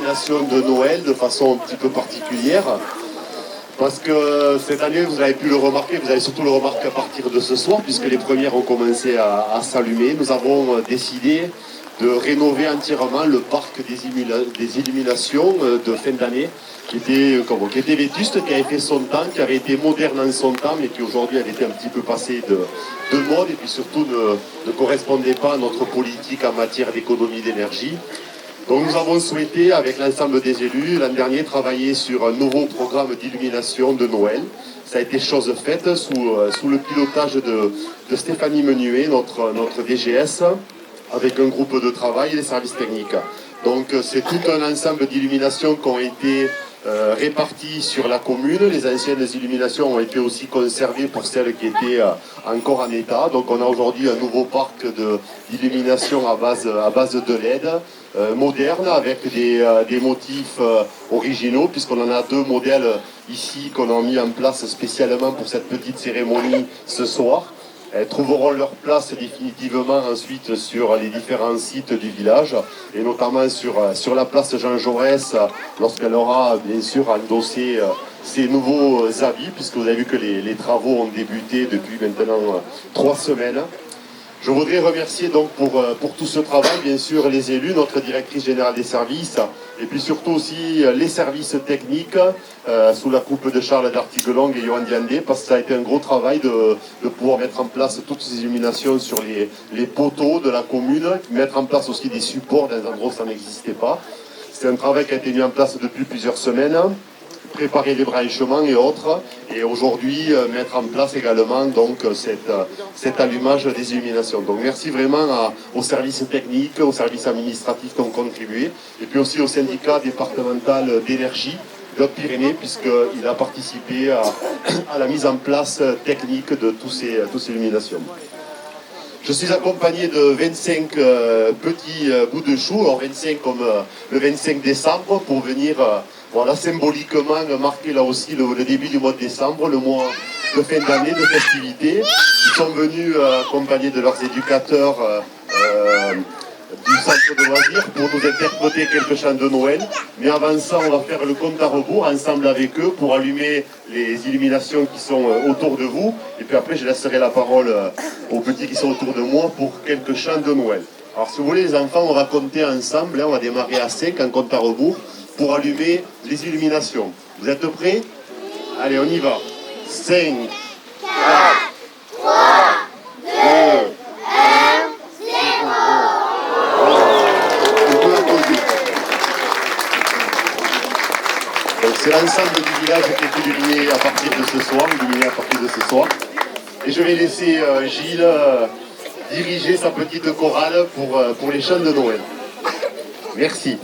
illumination de Noël de façon un petit peu particulière. Parce que cette année, vous avez pu le remarquer, vous avez surtout le remarqué à partir de ce soir, puisque les premières ont commencé à s'allumer. Nous avons décidé de rénover entièrement le parc des illuminations de fin d'année, qui était vétuste, qui avait fait son temps, qui avait été moderne en son temps, mais qui aujourd'hui avait été un petit peu passé de mode, et puis surtout ne correspondait pas à notre politique en matière d'économie d'énergie. Donc nous avons souhaité, avec l'ensemble des élus, l'an dernier, travailler sur un nouveau programme d'illumination de Noël. Ça a été chose faite sous le pilotage de Stéphanie Menuet, notre DGS, avec un groupe de travail et des services techniques. Donc c'est tout un ensemble d'illuminations qui ont été réparties sur la commune. Les anciennes illuminations ont été aussi conservées pour celles qui étaient encore en état. Donc on a aujourd'hui un nouveau parc d'illumination à base de LED, moderne, avec des motifs originaux, puisqu'on en a deux modèles ici qu'on a mis en place spécialement pour cette petite cérémonie ce soir. Elles trouveront leur place définitivement ensuite sur les différents sites du village, et notamment sur la place Jean Jaurès, lorsqu'elle aura bien sûr endossé ces nouveaux habits, puisque vous avez vu que les travaux ont débuté depuis maintenant 3 semaines. Je voudrais remercier donc pour tout ce travail, bien sûr, les élus, notre directrice générale des services, et puis surtout aussi les services techniques, sous la coupe de Charles d'Artiguelong et Johan Diandé, parce que ça a été un gros travail de pouvoir mettre en place toutes ces illuminations sur les poteaux de la commune, mettre en place aussi des supports dans des endroits où ça n'existait pas. C'est un travail qui a été mis en place depuis plusieurs semaines, préparer les branchements et autres, et aujourd'hui mettre en place également donc cet allumage des illuminations. Donc merci vraiment aux services techniques, aux services administratifs qui ont contribué, et puis aussi au syndicat départemental d'énergie de Pyrénées, puisqu'il a participé à la mise en place technique de tous ces illuminations. Je suis accompagné de 25 petits bouts de chou, alors 25 comme le 25 décembre, pour venir voilà, symboliquement marquer là aussi le début du mois de décembre, le mois de fin d'année, de festivités. Ils sont venus accompagnés de leurs éducateurs du centre de loisirs pour nous interpréter quelques chants de Noël. Mais avant ça, on va faire le compte à rebours ensemble avec eux pour allumer les illuminations qui sont autour de vous. Et puis après, je laisserai la parole aux petits qui sont autour de moi pour quelques chants de Noël. Alors si vous voulez les enfants, on va compter ensemble, hein, on va démarrer à 5 en compte à rebours pour allumer les illuminations. Vous êtes prêts? Allez, on y va. 5, 4, 3, 2, 1, 0. Donc c'est l'ensemble du village qui est illuminé à partir de ce soir, Et je vais laisser Gilles diriger sa petite chorale pour les chants de Noël. Merci.